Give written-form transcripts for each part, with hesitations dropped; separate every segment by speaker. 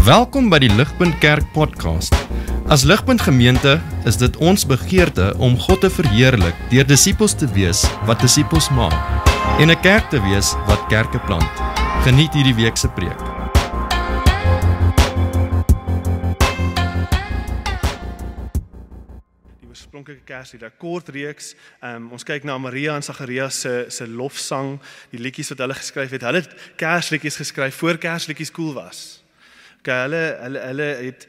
Speaker 1: Welkom by die Ligpunt Kerk podcast. As Ligpunt Gemeente is dit ons begeerte om God te verheerlik deur disippels te wees wat disippels maak en 'n kerk te wees wat kerke plant. Geniet hierdie week se preek.
Speaker 2: Die oorspronklike Kerslied, 'n kort reeks. Ons kyk na Maria en Sagarias se lofsang, die liedjies wat hulle geskryf het. Hulle het Kersliedjies geskryf voor Kersliedjies cool was. Hulle het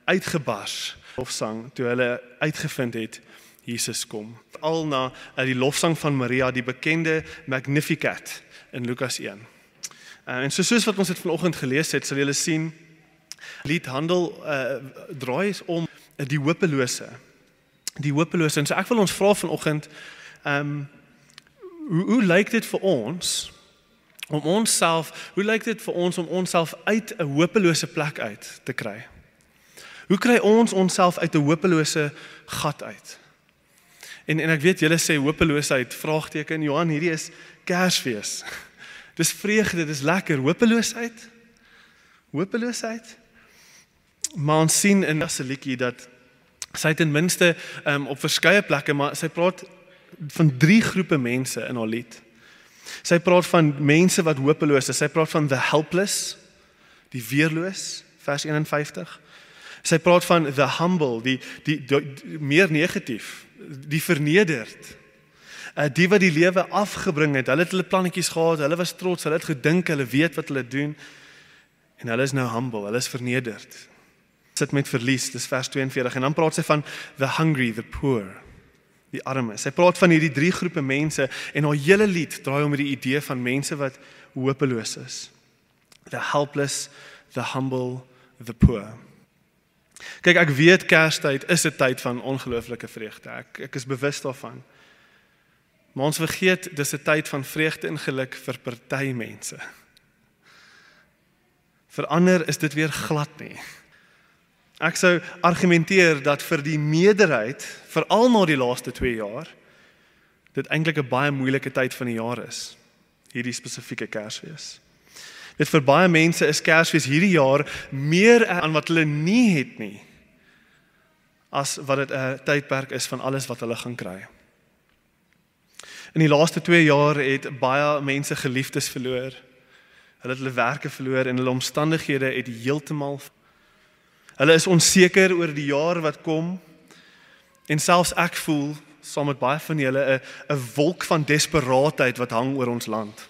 Speaker 2: uitgebars lofsang toe hulle uitgevind het Jesus kom. Al na die lofsang van Maria, die bekende Magnificat in Lukas 1. En soos wat ons dit vanoggend gelees het, sal julle sien, lied draai om die hopelose. Die hopelose. En so ek wil ons vra vanoggend, hoe lyk dit vir ons om onsself uit 'n hopelose plek uit te kry? Hoe kry ons onsself uit 'n hopelose gat uit? En ek weet julle sê hopeloosheid, vraagteken, Johan, hierdie is Kersfees. Dis vreugde, dis lekker. Hopeloosheid? Maar ons sien in 'n liedjie dat sy ten minste op verskeie plekke, maar sy praat van 3 groepe mense in haar lied. Sy praat van mense wat hopeloos is. Sy praat van the helpless, die weerloos, vers 51. Sy praat van the humble, die meer negatief, die vernederd. Die wat die lewe afgebring het. Hulle het hulle plannetjies gehad, hulle was trots, hulle het gedink, hulle weet wat hulle doen. En hulle is nou humble, hulle is vernederd. Sit met verlies, dis vers 42. En dan praat sy van the hungry, the poor, die armes. Sy praat van hierdie 3 groepe mense en haar hele lied draai om die idee van mense wat hopeloos is. The helpless, the humble, the poor. Kyk, ek weet Kerstyd is 'n tyd van ongelooflike vreugde. Ek is bewus daarvan. Maar ons vergeet, dis 'n tyd van vreugde en geluk vir party mense. Vir ander is dit weer glad nie. Ek sou argumenteer dat vir die meerderheid, veral na die laaste 2 jaar, dit eintlik 'n baie moeilike tyd van die jaar is. Hierdie spesifieke Kersfees. Dit vir baie mense is Kersfees hierdie jaar meer aan wat hulle nie het nie, as wat dit 'n tydperk is van alles wat hulle gaan kry. In die laaste 2 jaar het baie mense geliefdes verloor. Hulle het hulle werke verloor en hulle omstandighede het heeltemal. Hulle is onseker oor die jaar wat kom. En selfs ek voel, saam met baie van julle, 'n wolk van desperaatheid wat hang oor ons land.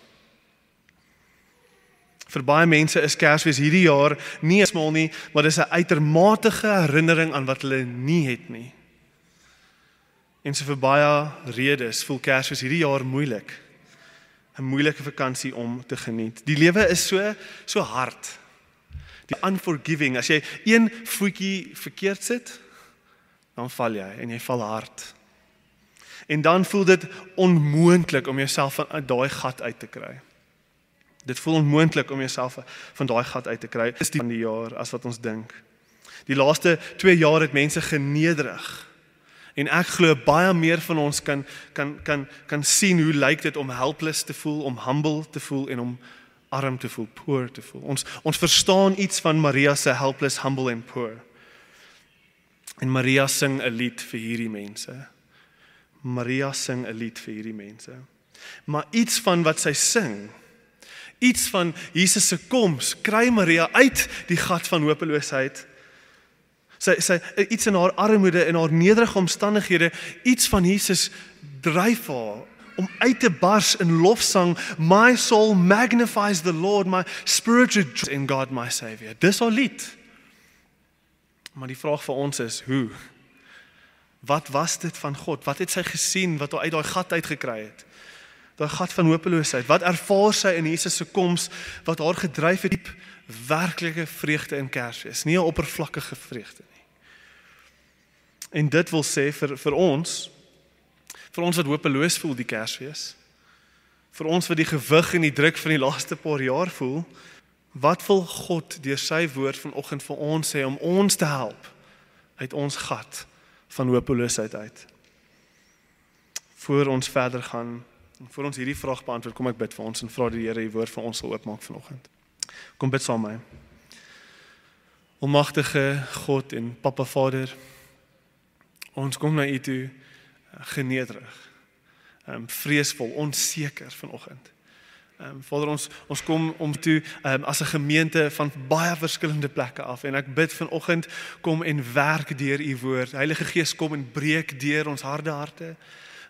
Speaker 2: Vir baie mense is Kersfees hierdie jaar nie smal nie, maar dis 'n uitermate herinnering aan wat hulle nie het nie. En so vir baie redes voel Kersfees hierdie jaar moeilik. 'n Moeilike vakansie om te geniet. Die lewe is so hard. Die unforgiving, as jy een voetjie verkeerd sit, dan val jy en jy val hard. En dan voel dit onmoontlik om jouself van daai gat uit te kry. Dit voel onmoontlik om jouself van daai gat uit te kry. Dis die van die jaar as wat ons dink. Die laaste 2 jaar het mense genederig. En ek glo baie meer van ons kan sien hoe lyk dit om helpless te voel, om humble te voel en om arm te voel, poor te voel. Ons verstaan iets van Maria se helpless, humble en poor. En Maria sing 'n lied vir hierdie mense. Maar iets van wat sy sing, iets van Jesus se koms, kry Maria uit die gat van hopeloosheid. Sy iets in haar armoede en haar nederige omstandighede, iets van Jesus dryf haar om uit te bars in lofsang. My soul magnifies the Lord, my spirit rejoices in God my Savior. Dis haar lied. Maar die vraag vir ons is, hoe? Wat was dit van God? Wat het sy gesien wat haar uit daai gat uitgekry het? Daai gat van hopeloosheid. Wat ervaar sy in Jesus se koms wat haar gedryf het diep werklike vreugde in Kersfees, nie 'n oppervlakkige vreugde nie. En dit wil sê vir ons wat hopeloos voel die Kersfees, vir ons wat die gewig en die druk van die laaste paar jaar voel, wat wil God deur sy woord vanoggend vir ons sê om ons te help uit ons gat van hopeloosheid uit? Voor ons verder gaan, voor ons hierdie vraag beantwoord, kom ek bid vir ons en vra die Here die woord vir ons sal oopmaak vanoggend. Kom bid saam met my. Almagtige God en Papa Vader, ons kom na U toe genederig, vreesvol, onseker vanoggend. Vader, ons kom om toe as 'n gemeente van baie verskillende plekke af en ek bid vanoggend, kom en werk deur U woord. Heilige Gees, kom en breek deur ons harde harte.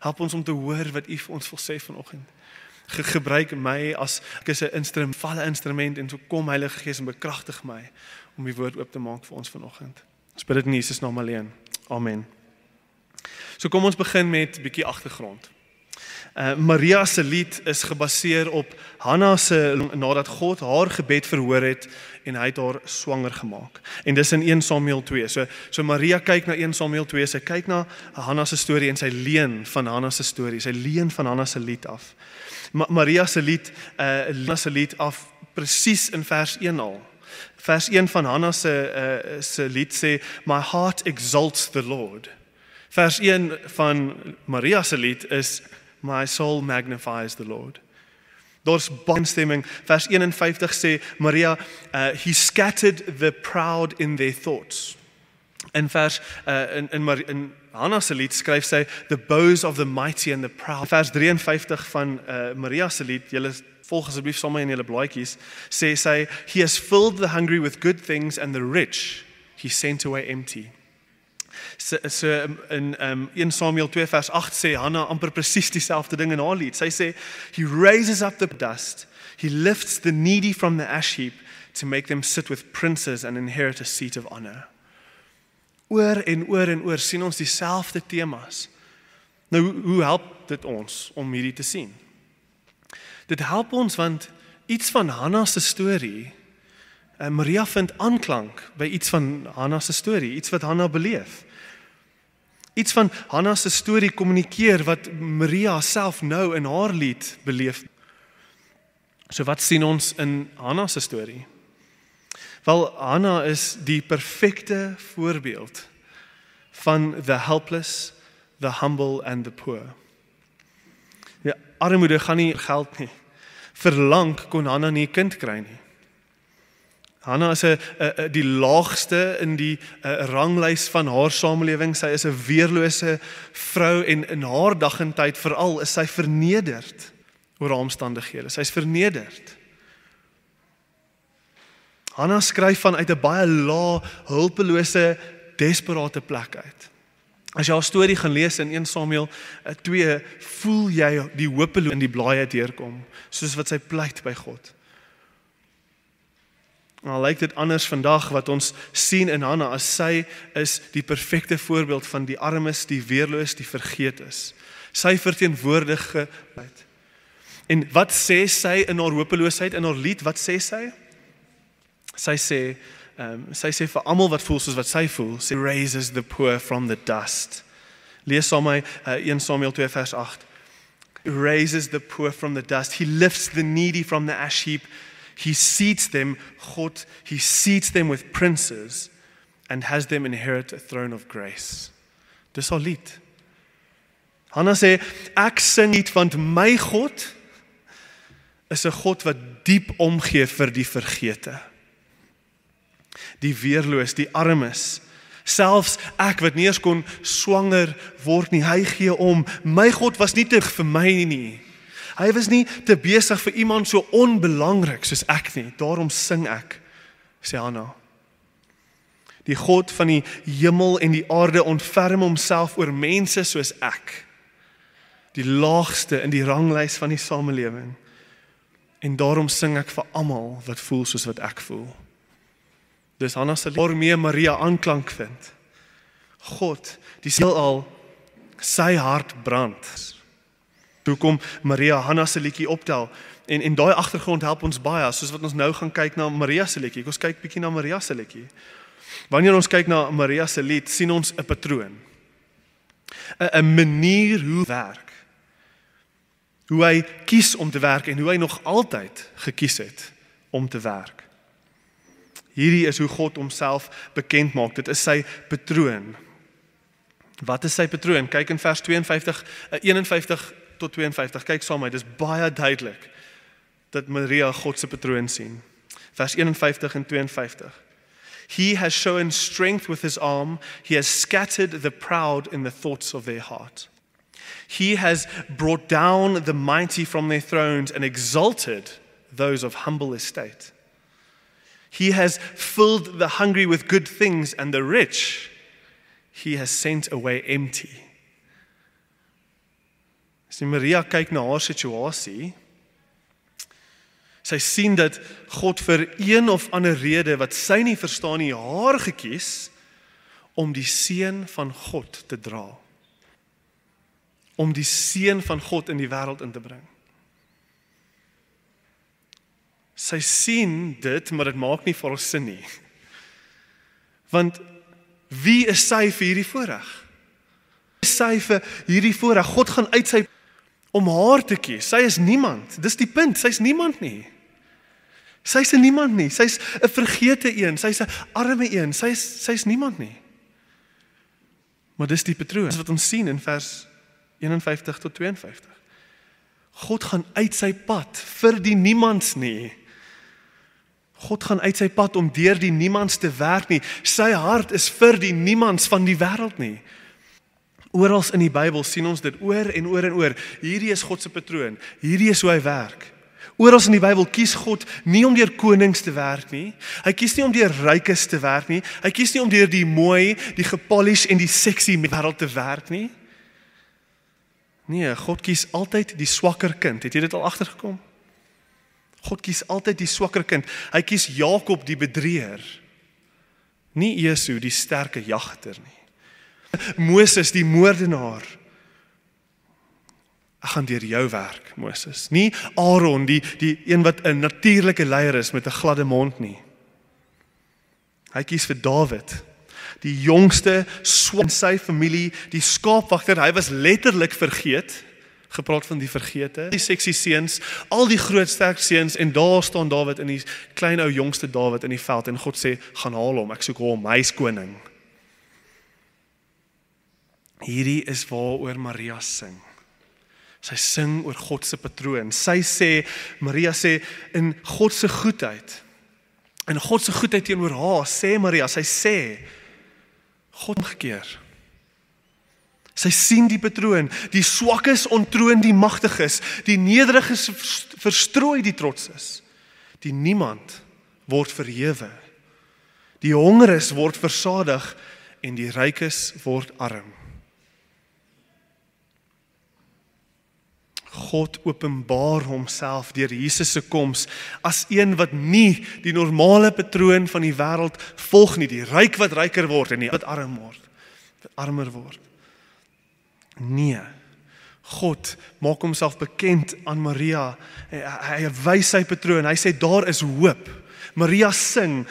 Speaker 2: Help ons om te hoor wat U vir ons wil sê vanoggend. Gebruik my as ek is 'n valle instrument en so kom Heilige Gees en bekragtig my om die woord oop te maak vir ons vanoggend. Ons bid dit in Jesus naam alleen. Amen. So kom ons begin met 'n bietjie agtergrond. Maria se lied is gebaseer op Hanna se nadat God haar gebed verhoor het en hy het haar swanger gemaak. En dis in 1 Samuel 2. So Maria kyk na 1 Samuel 2, sy kyk na Hanna se storie en sy leen van Hanna se storie. Sy leen van Hanna se lied af. Maria se lied af presies in vers 1 al. Vers 1 van Hanna se lied sê, "My heart exalts the Lord." Vers 1 van Maria se lied is, "My soul magnifies the Lord." Daar's baie stemming. Vers 51 sê Maria, "He scattered the proud in their thoughts." In Hanna se lied skryf sy, "The bows of the mighty and the proud." Vers 53 van Maria se lied, julle volg asseblief sommer in julle blaadjies, sê sy, "He has filled the hungry with good things and the rich he sent away empty." In 1 Samuel 2 vers 8 sê Hanna amper presies dieselfde ding in haar lied. Sy sê, "He raises up the dust, he lifts the needy from the ash heap to make them sit with princes and inherit a seat of honor." Oor en oor sien ons dieselfde temas. Nou, hoe help dit ons om hierdie te sien? Dit help ons want iets van Hanna se storie, Maria vind aanklank by iets van Hanna se storie, iets wat Hanna beleef. Iets van Hanna se storie kommunikeer wat Maria self nou in haar lied beleef. So wat sien ons in Hanna se storie? Wel, Hanna is die perfekte voorbeeld van the helpless, the humble and the poor. Ja, armoede gaan nie geld nie. Verlang kon Hanna nie 'n kind kry nie. Hanna is die laagste in die ranglys van haar samelewing. Sy is 'n weerlose vrou en in haar dag en tyd veral is sy vernederd oor haar omstandighede. Sy is vernederd. Hanna skryf vanuit 'n baie lae, hulpelose, desperate plek uit. As jy haar storie gaan lees in 1 Samuel 2, voel jy die hopeloos in die blaaie deurkom, soos wat sy pleit by God. Nou lyk dit anders vandag wat ons sien in Hanna, as sy is die perfekte voorbeeld van die armes, die weerloos, die vergeet is. Sy verteenwoordige. En wat sê sy in haar hopeloosheid, in haar lied, wat sê sy? Sy sê vir almal wat voel soos wat sy voel, sy raises the poor from the dust. Lees saam my 1 Samuel 2 vers 8. Raises the poor from the dust. He lifts the needy from the ash heap. He seats them, God, he seats them with princes and has them inherit a throne of grace. Dis haar lied. Hanna sê, ek sing lied want my God is 'n God wat diep omgee vir die vergete. Die weerloos, die armes. Selfs ek wat nie eens kon swanger word nie, hy gee om. My God was nie te vir my nie. Hy was nie te besig vir iemand so onbelangrik soos ek nie. Daarom sing ek, sê Hanna. Die God van die hemel en die aarde ontferm homself oor mense soos ek. Die laagste in die ranglys van die samelewing. En daarom sing ek vir almal wat voel soos wat ek voel. Dis Hanna se lied waarmee Maria aanklank vind. God, die heelal, sy hart brand. Hoe kom Maria Hanna se liedjie optel? En daai agtergrond help ons baie, soos wat ons nou gaan kyk na Maria se liedjie. Ons kyk bietjie na Maria se liedjie. Wanneer ons kyk na Maria se lied, sien ons 'n patroon. 'n manier hoe werk. Hoe hy kies om te werk en hoe hy nog altyd gekies het om te werk. Hierdie is hoe God homself bekend maak. Dit is sy patroon. Wat is sy patroon? Kyk in vers 51 tot 52. Kyk saam met my, dis baie duidelik dat Maria God se patroon sien. Vers 51 en 52. He has shown strength with his arm. He has scattered the proud in the thoughts of their heart. He has brought down the mighty from their thrones and exalted those of humble estate. He has filled the hungry with good things, and the rich he has sent away empty. As Maria kyk na haar situasie, sy sien dat God vir een of ander rede wat sy nie verstaan nie, haar gekies om die seun van God te dra. Om die seun van God in die wêreld in te bring. Sy sien dit, maar dit maak nie vir haar sin nie. Want wie is sy vir hierdie voorreg? Wie is sy vir hierdie voorreg? God gaan uit sy om haar te kies. Sy is niemand. Dis die punt, sy is niemand nie. Sy is niemand nie. Sy is 'n vergete een, sy is 'n arme een, sy is niemand nie. Maar dis die patroon wat ons sien in vers 51 tot 52. God gaan uit sy pad vir die niemands nie. God gaan uit sy pad om deur die niemands te werk nie. Sy hart is vir die niemands van die wêreld nie. Orals in die Bybel sien ons dit oor en oor en oor. Hierdie is God se patroon. Hierdie is hoe hy werk. Orals in die Bybel kies God nie om deur konings te werk nie. Hy kies nie om deur rykes te werk nie. Hy kies nie om deur die mooi, die gepolish en die sexy wêreld te werk nie. Nee, God kies altyd die swakker kind. Het jy dit al agtergekom? God kies altyd die swakker kind. Hy kies Jakob die bedrieër. Nie Esau die sterke jagter nie. Moses die moordenaar. Ek gaan deur jou werk, Moses. Nie Aaron die een wat 'n natuurlike leier is met 'n gladde mond nie. Hy kies vir Dawid, die jongste in sy familie, die skaapwagter. Hy was letterlik vergeet. Gepraat van die vergete, die sexy seuns, al die groot sterk seuns, en daar staan Dawid in die klein ou jongste Dawid in die veld, en God sê, gaan haal hom, ek soek hom, hy is koning. Hierdie is waaroor Maria sing. Sy sing oor God se patroon. Sy sê, Maria sê, in God se goedheid teenoor haar, sê Maria, sy sê, God omgekeer. Sy sien die patroon, die swakkes ontroon die magtiges, die nederiges verstrooi die trotses, die niemand word verhewe, die hongeres word versadig, en die rykes word arm. God openbaar homself deur Jesus se koms as een wat nie die normale patroon van die wêreld volg nie, die ryk wat ryker word en die wat arm word, wat armer word. Nee, God maak homself bekend aan Maria, hy wys sy patroon, hy sê daar is hoop. Maria sing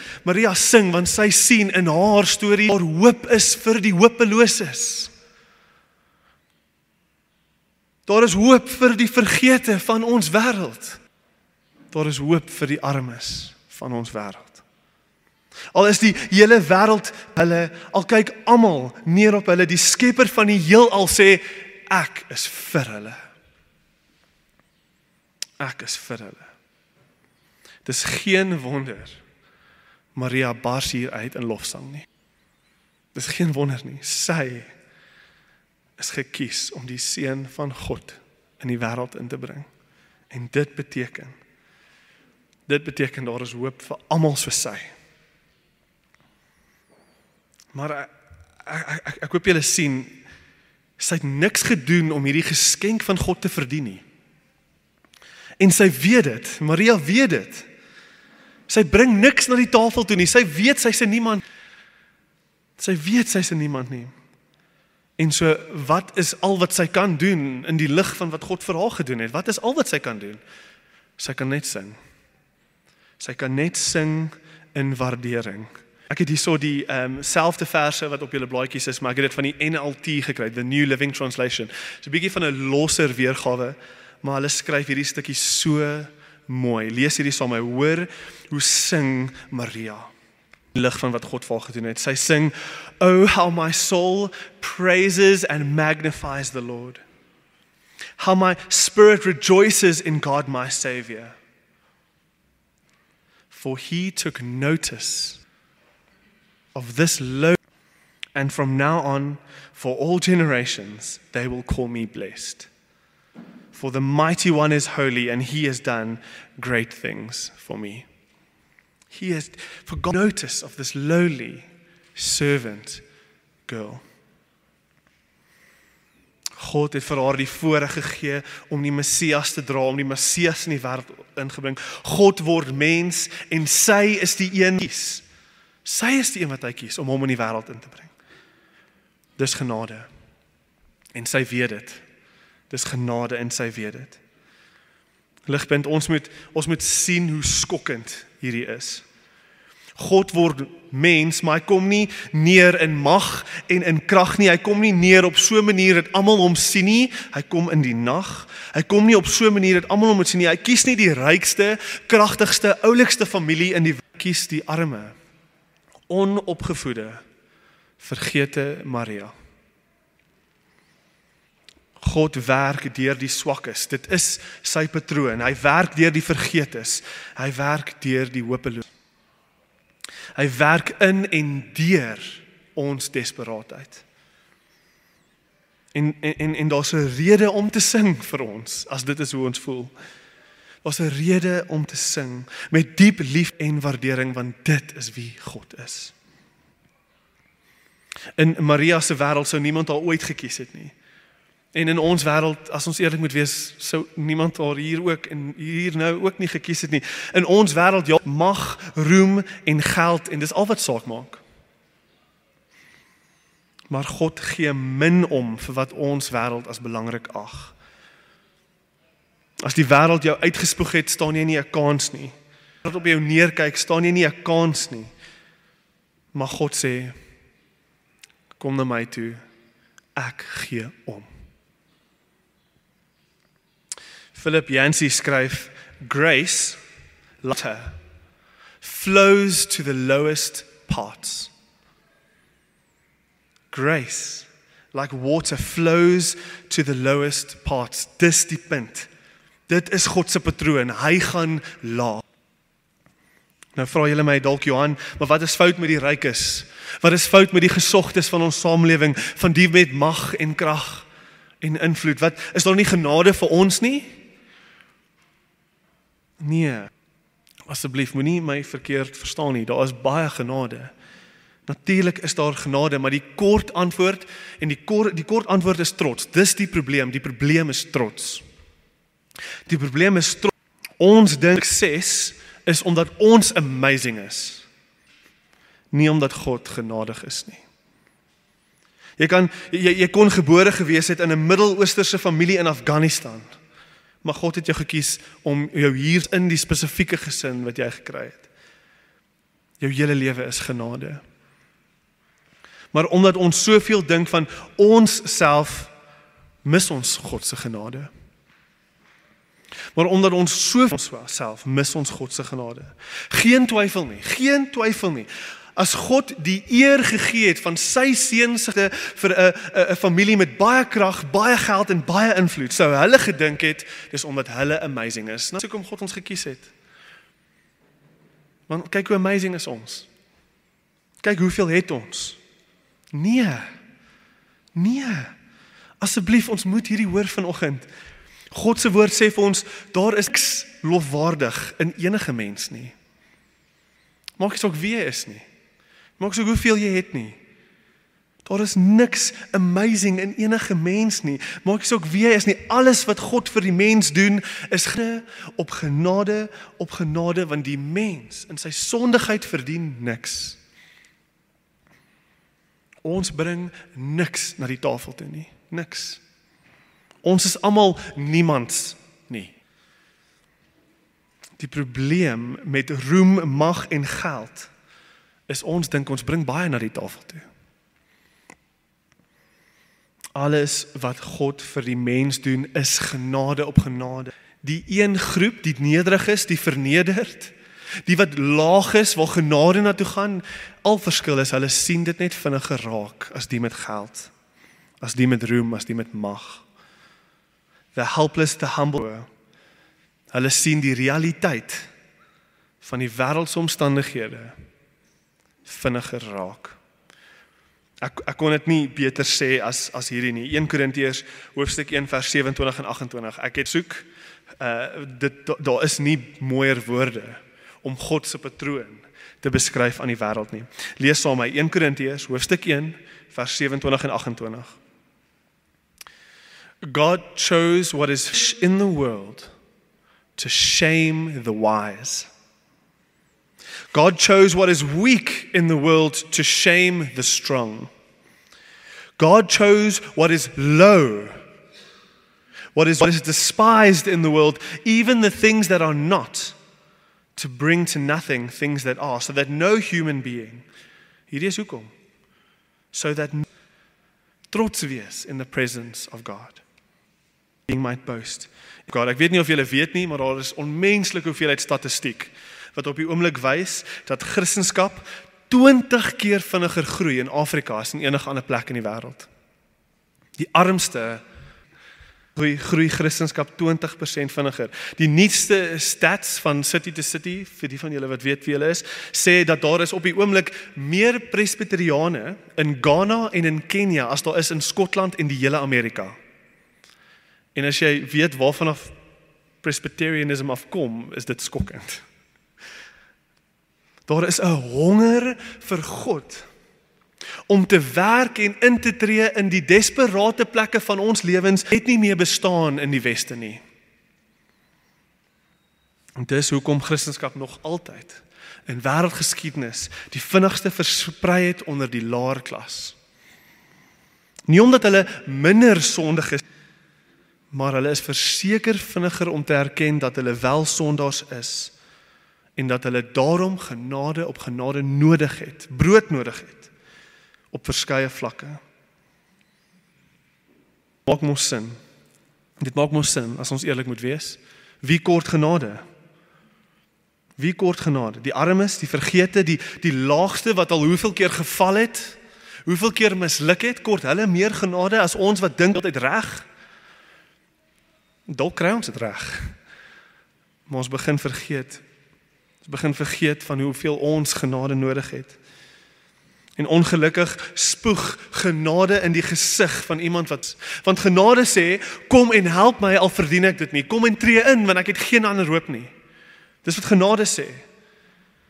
Speaker 2: want sy sien in haar storie, daar hoop is vir die hopeloses. Daar is hoop vir die vergete van ons wêreld. Daar is hoop vir die armes van ons wêreld. Al is die hele wêreld hulle, al kyk almal neer op hulle, die skepper van die heelal sê, ek is vir hulle. Ek is vir hulle. Dis geen wonder Maria bars hier uit in lofsang nie. Dis geen wonder nie. Sy is gekies om die seun van God in die wêreld in te bring. En dit beteken daar is hoop vir almal soos sy. Maar ek hoop julle sien, sy het niks gedoen om hierdie geskenk van God te verdien nie. En sy weet dit, Maria weet dit. Sy bring niks na die tafel toe nie, sy weet sy's 'n niemand. Sy weet sy's 'n niemand nie. En so, wat is al wat sy kan doen in die lig van wat God vir haar gedoen het? Wat is al wat sy kan doen? Sy kan net sing. Sy kan net sing in waardering. Ek het hierso die selfde verse wat op julle blaadjies is, maar ek het dit van die NLT gekry, the New Living Translation. So 'n bietjie van 'n losser weergawe, maar hulle skryf hierdie stukkie so mooi. Lees hierdie saam, hoor hoe sing Maria. Lig van wat God vir haar gedoen het. Sy sing, "Oh, how my soul praises and magnifies the Lord. How my spirit rejoices in God my Savior. For he took notice of this low, and from now on, for all generations, they will call me blessed. For the mighty one is holy, and he has done great things for me. He has forgot notice of this lowly servant girl. God het vir haar die voorreg gegee om die Messias te dra, om die Messias in die wêreld ingebring. God word mens en sy is die een kies. Sy is die een wat hy kies om hom in die wêreld in te bring. Dis genade. En sy weet dit. Dis genade en sy weet dit. Ligpunt, ons moet sien hoe skokkend hierdie is. God word mens, maar hy kom nie neer in mag en in krag nie. Hy kom nie neer op so 'n manier dat almal hom sien nie. Hy kom in die nag. Hy kom nie op so 'n manier dat almal hom moet sien nie. Hy kies nie die rykste, kragtigste, oulikste familie in die wêreld. Hy kies die arme, onopgevoede, vergete Maria. God werk deur die swakkes. Dit is sy patroon. Hy werk deur die vergeetes. Hy werk deur die hopeloos. Hy werk in en deur ons desperaatheid. En daar's 'n rede om te sing vir ons, as dit is hoe ons voel. Daar's 'n rede om te sing, met diep lief en waardering, want dit is wie God is. In Maria se wêreld sou niemand haar ooit gekies het nie. En in ons wêreld, as ons eerlik moet wees, sou niemand haar hier ook en hier nou ook nie gekies het nie. In ons wêreld, ja, mag, roem en geld, en dis al wat saak maak. Maar God gee min om vir wat ons wêreld as belangrik ag. As die wêreld jou uitgespoeg het, staan jy nie 'n kans nie. As op jou neerkyk, staan jy nie 'n kans nie. Maar God sê, kom na my toe, ek gee om. Philip Yancey skryf, grace, water, flows to the lowest parts. Grace, like water, flows to the lowest parts. Dis die punt. Dit is God se patroon. Hy gaan laag. Nou vra julle my dalk, Johan, maar wat is fout met die rykes? Wat is fout met die gesogtes van ons samelewing, van die met mag en krag en invloed? Wat is daar nie genade vir ons nie? Nee, asseblief, moenie my verkeerd verstaan nie, daar is baie genade. Natuurlik is daar genade, maar die kort antwoord, en die kort antwoord is trots. Dis die probleem is trots. Die probleem is trots. Ons dink sukses is omdat ons amazing is, nie omdat God genadig is nie. Jy kon gebore gewees het in 'n Midde-Oosterse familie in Afghanistan, maar God het jou gekies om jou hier in die spesifieke gesin wat jy gekry het. Jou hele lewe is genade. Maar omdat ons soveel dink van ons self, mis ons God se genade. Maar omdat ons soveel self, mis ons God se genade. Geen twyfel nie. As God die eer gegee het van sy seun vir 'n familie met baie krag, baie geld en baie invloed, sou hulle gedink het, dis omdat hulle amazing is. Nou hoekom God ons gekies het. Want kyk hoe amazing is ons. Kyk hoeveel het ons. Nee. Asseblief, ons moet hierdie hoor vanoggend. God se woord sê vir ons, daar is niks lofwaardig in enige mens nie. Maak nie saak wie jy is nie. Maak nie saak hoeveel jy het nie. Daar is niks amazing in enige mens nie. Maak nie saak wie jy is nie. Alles wat God vir die mens doen, is op genade, want die mens in sy sondigheid verdien niks. Ons bring niks na die tafel toe nie. Niks. Ons is almal niemands nie. Die probleem met roem, mag en geld is ons dink ons bring baie na die tafel toe. Alles wat God vir die mens doen is genade op genade. Die een groep, die nederig is, die vernederd, die wat laag is, waar genade na toe gaan, al verskil is, hulle sien dit net vinniger raak as die met geld, as die met roem, as die met mag. The helpless, the humble. Hulle sien die realiteit van die wêreldse omstandighede, vinniger raak. Ek kon dit nie beter sê as hierdie nie. 1 Korintiërs hoofstuk 1 vers 27 en 28. Ek het soek, daar is nie mooier woorde om God se patroon te beskryf aan die wêreld nie. Lees saam my 1 Korintiërs hoofstuk 1 vers 27 en 28. God chose what is in the world to shame the wise. God chose what is weak in the world to shame the strong. God chose what is low, what is despised in the world, even the things that are not, to bring to nothing things that are, so that no human being, hierdie is hoekom, so that trots wees in the presence of God. Being might boast. God, ek weet nie of julle weet nie, maar daar is onmenslike hoeveelheid statistiek wat op die oomblik wys dat Christendom 20 keer vinniger groei in Afrika as in enige ander plek in die wêreld. Die armste groei Christendom 20% vinniger. Die nuutste stats van City to City, vir die van julle wat weet wie hulle is, sê dat daar is op die oomblik meer presbyteriane in Ghana en in Kenia as daar is in Skotland en die hele Amerika. En as jy weet waarvan af Presbyterianism afkom, is dit skokkend. Daar is 'n honger vir God om te werk en in te tree in die desperate plekke van ons lewens het nie meer bestaan in die Weste nie. En dis hoekom Christendom nog altyd in wêreldgeskiedenis die vinnigste versprei het onder die laer klas. Nie omdat hulle minder sondig is, maar hulle is verseker vinniger om te erken dat hulle wel sondaars is en dat hulle daarom genade op genade nodig het, brood nodig het, op verskeie vlakke. Maak mos sin. Dit maak mos sin, as ons eerlik moet wees. Wie kort genade? Wie kort genade? Die armes, die vergete, die laagste wat al hoeveel keer geval het, hoeveel keer misluk het, kort hulle meer genade as ons wat dink altyd reg? Dalk kry ons dit reg. Maar ons begin vergeet van hoeveel ons genade nodig het. En ongelukkig spoeg genade in die gesig van iemand want genade sê, kom en help my, al verdien ek dit nie. Kom en tree in, want ek het geen ander hoop nie. Dis wat genade sê.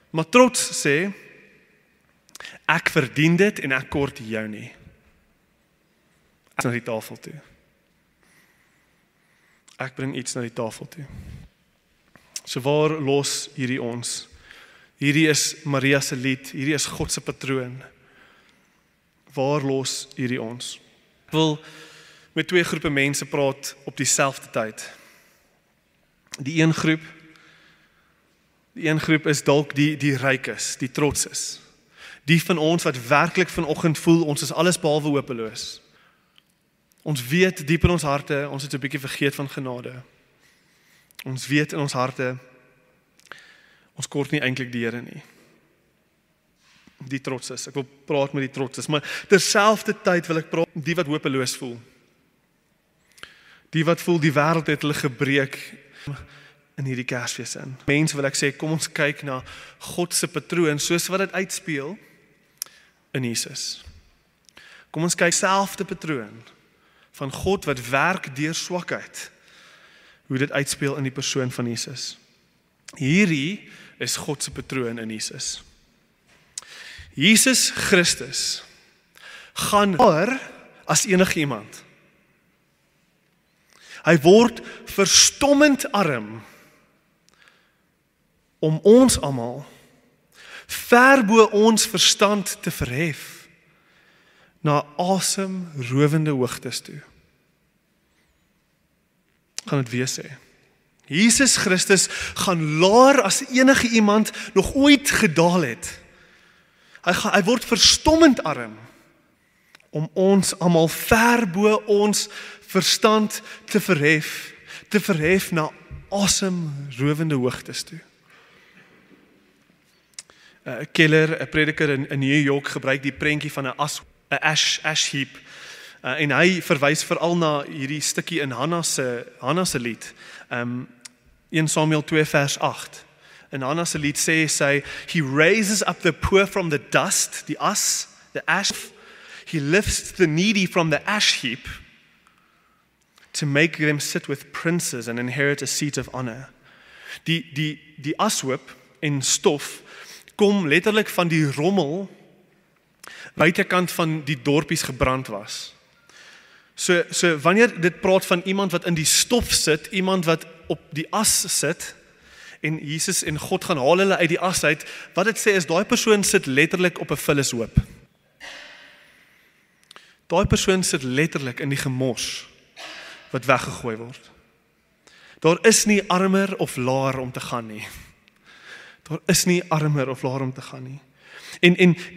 Speaker 2: Maar trots sê, ek verdien dit en ek kort jou nie. Ek na die tafel toe. Ek bring iets na die tafel toe. So waar los hierdie ons? Hierdie is Maria se lied, hierdie is God se patroon. Waar los hierdie ons? Ek wil met twee groepe mense praat op dieselfde tyd. Die een groep is dalk die rykes, die trotses. Die van ons wat werklik vanoggend voel, ons is alles behalwe hopeloos. Ons weet diep in ons harte, ons het 'n bietjie vergeet van genade. Ons weet in ons harte, ons kort nie eintlik die Here nie. Die trotses, ek wil praat met die trotses, maar terselfdertyd wil ek praat met die wat hopeloos voel. Die wat voel die wêreld het hulle gebreek in hierdie Kersfees in. Mense wil ek sê, kom ons kyk na God se patroon, soos wat dit uitspeel in Jesus. Kom ons kyk selfde patroon van God wat werk deur swakheid, hoe dit uitspeel in die persoon van Jesus. Hierdie is God se patroon in Jesus. Jesus Christus gaan haar as enige iemand. Hy word verstommend arm om ons almal ver bo ons verstand te verhef na asemrowende hoogtes toe. Gaan dit weer sê. Jesus Christus gaan laer as enige iemand nog ooit gedaal het. Hy word verstommend arm om ons almal ver bo ons verstand te verhef na asemrowende hoogtes toe. Keller, 'n prediker in New York, gebruik die prentjie van 'n ash heap. En hy verwys veral na hierdie stukkie in Hanna se lied. 1 Samuel 2 vers 8. In Hannah se lied sê sy, he raises up the poor from the dust, the ash. He lifts the needy from the ash heap to make them sit with princes and inherit a seat of honor. Die ashoop en stof kom letterlik van die rommel buitekant van die dorpies gebrand was. So wanneer dit praat van iemand wat in die stof sit, iemand wat op die as sit, en Jesus en God gaan haal hulle uit die as uit, wat dit sê is, daai persoon sit letterlik op 'n vullishoop. Daai persoon sit letterlik in die gemors wat weggegooi word. Daar is nie armer of laer om te gaan nie. Daar is nie armer of laer om te gaan nie.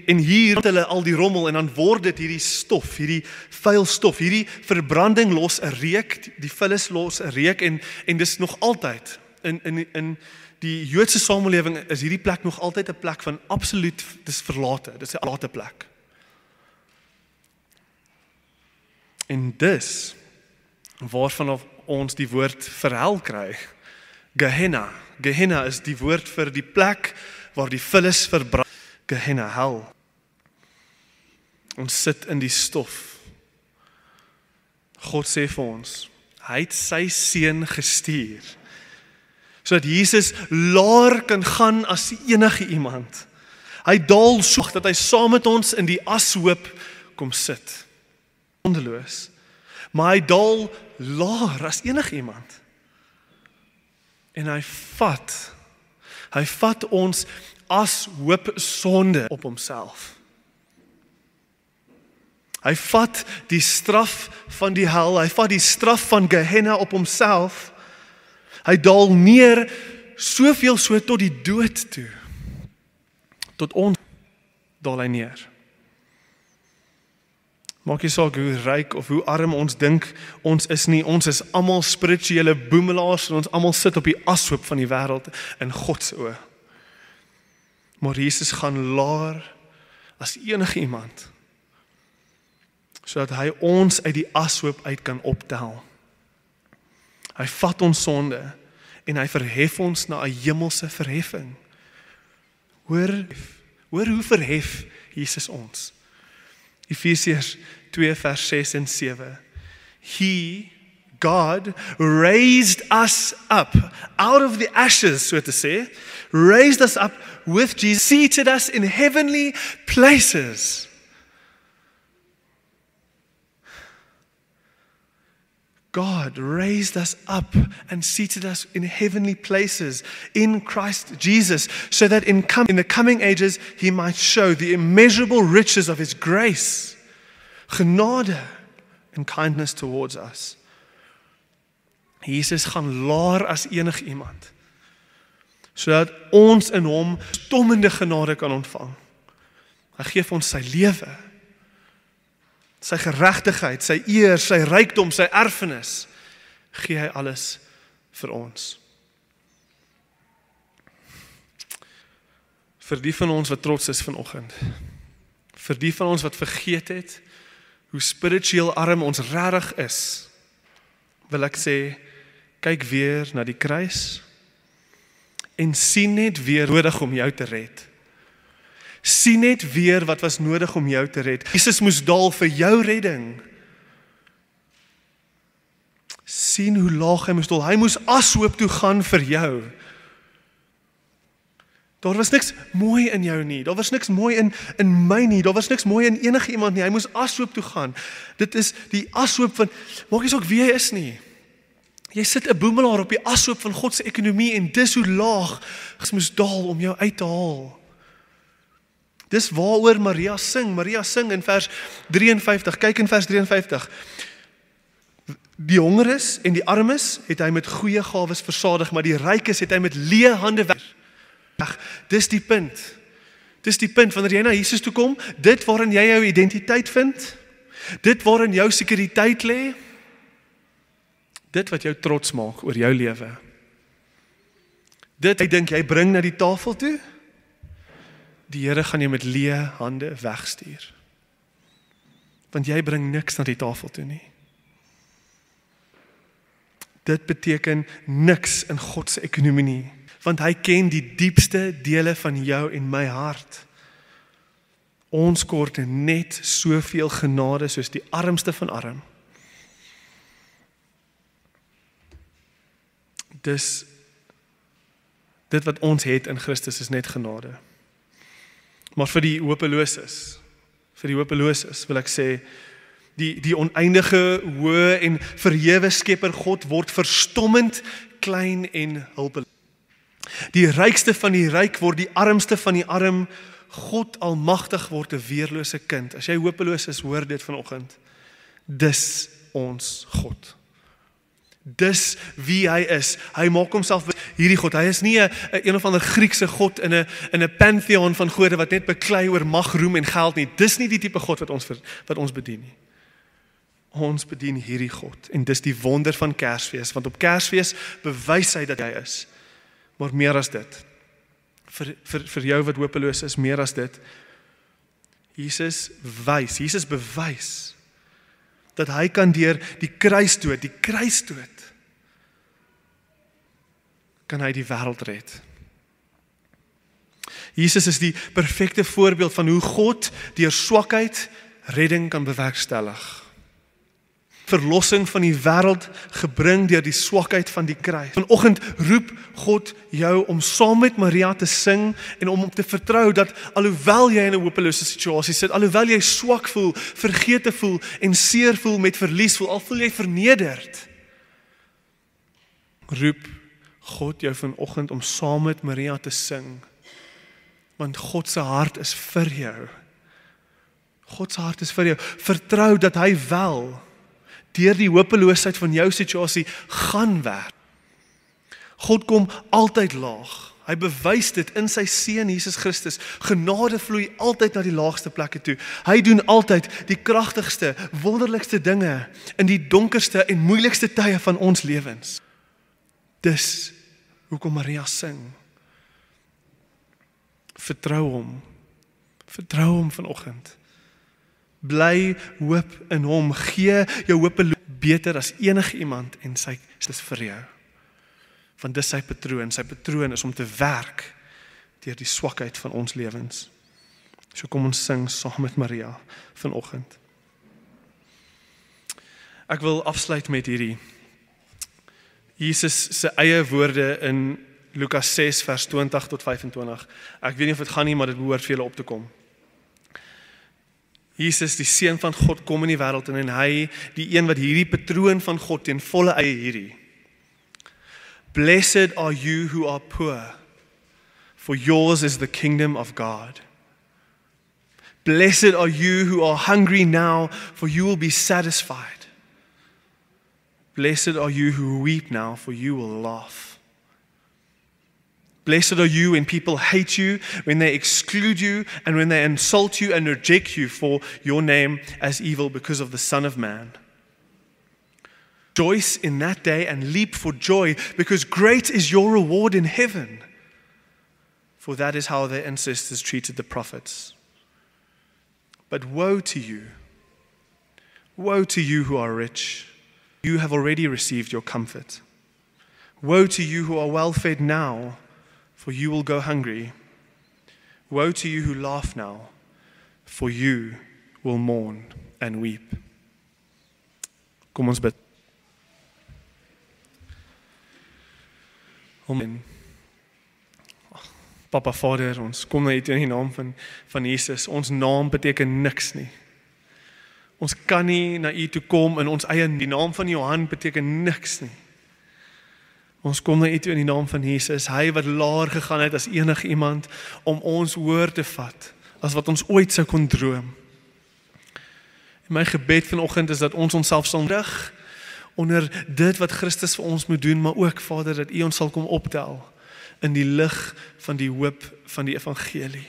Speaker 2: En hier het hulle al die rommel en dan word dit hierdie stof, hierdie vuil stof, hierdie verbranding los 'n reuk, die vullis los 'n reuk en dis nog altyd in die Joodse samelewing is hierdie plek nog altyd 'n plek van absoluut, dis verlate, dis 'n verlate plek. En dis waarvan ons die woord vir hel kry. Gehenna. Gehenna is die woord vir die plek waar die vullis verbrand. Gehenna, hel. Ons sit in die stof. God sê vir ons, hy het sy seun gestuur, sodat Jesus laer kan gaan as enige iemand. Hy daal so dat hy saam met ons in die ashoop kom sit. Sondeloos. Maar hy daal laer as enige iemand. En hy vat ons ashoop sonde op homself. Hy vat die straf van die hel, hy vat die straf van Gehenna op homself. Hy daal neer soveel so tot die dood toe. Tot ons daal hy neer. Maak nie saak hoe ryk of hoe arm ons dink ons is nie, ons is almal spirituele boemelaars en ons almal sit op die ashoop van die wêreld in God se oë. Maar Jesus gaan laer as enige iemand, sodat hy ons uit die ashoop uit kan optel. Hy vat ons sonde en hy verhef ons na 'n hemelse verheffing. Hoor hoe verhef Jesus ons? Efesiërs 2 vers 6 en 7. He, God, raised us up out of the ashes, so to say, raised us up with Jesus, seated us in heavenly places. God raised us up and seated us in heavenly places in Christ Jesus, so that in the coming ages He might show the immeasurable riches of His grace, genade and kindness towards us. Jesus gaan laer as enig iemand, sodat ons in hom stommende genade kan ontvang. Hy gee vir ons sy lewe, sy geregtigheid, sy eer, sy rykdom, sy erfenis, gee hy alles vir ons. Vir die van ons wat trots is vanoggend, vir die van ons wat vergeet het hoe spiritueel arm ons regtig is, wil ek sê, kyk weer na die kruis en sien net weer nodig om jou te red. Sien net weer wat was nodig om jou te red. Jesus moes daal vir jou redding. Sien hoe laag hy moes daal. Hy moes ashoop toe gaan vir jou. Daar was niks mooi in jou nie. Daar was niks mooi in my nie. Daar was niks mooi in enige iemand nie. Hy moes ashoop toe gaan. Dit is die ashoop van, maak nie saak wie jy is nie. Jy sit 'n boemelaar op die ashoop van God se ekonomie en dis hoe laag hy moes daal om jou uit te haal. Dis waaroor Maria sing. Maria sing in vers 53. Kyk in vers 53. Die hongeres en die armes het hy met goeie gawes versadig, maar die rykes het hy met leë hande weg. Dis die punt. Dis die punt wanneer jy na Jesus toe kom, dit waarin jy jou identiteit vind, dit waarin jou sekuriteit lê, dit wat jou trots maak oor jou lewe. Dit jy dink jy bring na die tafel toe, die Here gaan jy met leë hande wegstuur. Want jy bring niks na die tafel toe nie. Dit beteken niks in God se ekonomie nie. Want hy ken die diepste dele van jou en my hart. Ons kort net soveel genade soos die armste van arm. Dus dit wat ons het in Christus is net genade. Maar vir die hopeloses wil ek sê, die oneindige, hoë en verhewe Skepper God word verstommend klein en hulpeloos. Die rykste van die ryk word die armste van die arm. God almagtig word 'n weerlose kind. As jy hopeloos is, hoor dit vanoggend. Dis ons God. Dis wie hy is. Hy maak homself hierdie God. Hy is nie 'n of ander Griekse God in 'n pantheon van gode wat net beklei oor mag, roem en geld nie. Dis nie die tipe God wat ons bedien nie. Ons bedien hierdie God. En dis die wonder van Kersfees, want op Kersfees bewys hy dat hy is. Maar meer as dit. Vir jou wat hopeloos is, meer as dit. Jesus bewys dat hy kan deur die kruisdood kan hy die wêreld red. Jesus is die perfekte voorbeeld van hoe God deur swakheid redding kan bewerkstellig. Verlossing van die wêreld gebring deur die swakheid van die kruis. Vanoggend roep God jou om saam met Maria te sing en om te vertrou dat alhoewel jy in 'n hopelose situasie sit, alhoewel jy swak voel, vergete voel en seer voel met verlies voel, al voel jy vernederd, roep God jou vanoggend om saam met Maria te sing, want God se hart is vir jou. God se hart is vir jou. Vertrou dat hy wel deur die hopeloosheid van jou situasie gaan werk. God kom altyd laag. Hy bewys dit in sy seun Jesus Christus. Genade vloei altyd na die laagste plekke toe. Hy doen altyd die kragtigste, wonderlikste dinge in die donkerste en moeilikste tye van ons lewens. Dis hoekom Maria sing. Vertrou hom vanoggend. Bly hoop in hom, gee jou hoop beter as enige iemand en sy is vir jou. Want dis sy patroon is om te werk deur die swakheid van ons lewens. So kom ons sing saam met Maria vanoggend. Ek wil afsluit met hierdie. Jesus se eie woorde in Lukas 6 vers 20 tot 25. Ek weet nie of dit gaan nie, maar dit behoort vir julle op te kom. Jesus, die seun van God, kom in die wêreld en hy, die een wat hierdie patroon van God ten volle eie hierdie. Blessed are you who are poor, for yours is the kingdom of God. Blessed are you who are hungry now, for you will be satisfied. Blessed are you who weep now, for you will laugh. Blessed are you when people hate you, when they exclude you, and when they insult you and reject you for your name as evil because of the Son of Man. Rejoice in that day and leap for joy, because great is your reward in heaven. For that is how their ancestors treated the prophets. But woe to you who are rich. You have already received your comfort. Woe to you who are well fed now, for you will go hungry. Woe to you who laugh now, for you will mourn and weep. Kom ons bid. Amen. Papa Vader, ons kom na U toe in die naam van Jesus. Ons naam beteken niks nie. Ons kan nie na U toe kom in ons eie, die naam van Johan beteken niks nie. Ons kom na U toe in die naam van Jesus, hy wat laer gegaan het as enige iemand om ons hoër te vat, as wat ons ooit sou kon droom. En my gebed vanoggend is dat ons onsself sal rig onder dit wat Christus vir ons moet doen, maar ook Vader, dat U ons sal kom optel in die lig van die hoop van die evangelie.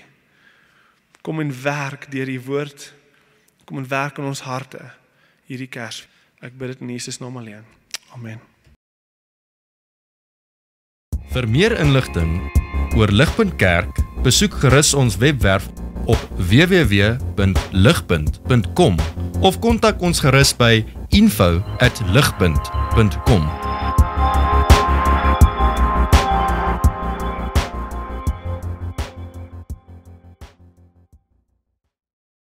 Speaker 2: Kom en werk deur die woord, kom en werk in ons harte hierdie Kers. Ek bid dit in Jesus naam alleen. Amen.
Speaker 1: Vir meer inligting oor Ligpunt Kerk, besoek gerus ons webwerf op www.ligpunt.com of kontak ons gerus by info@ligpunt.com.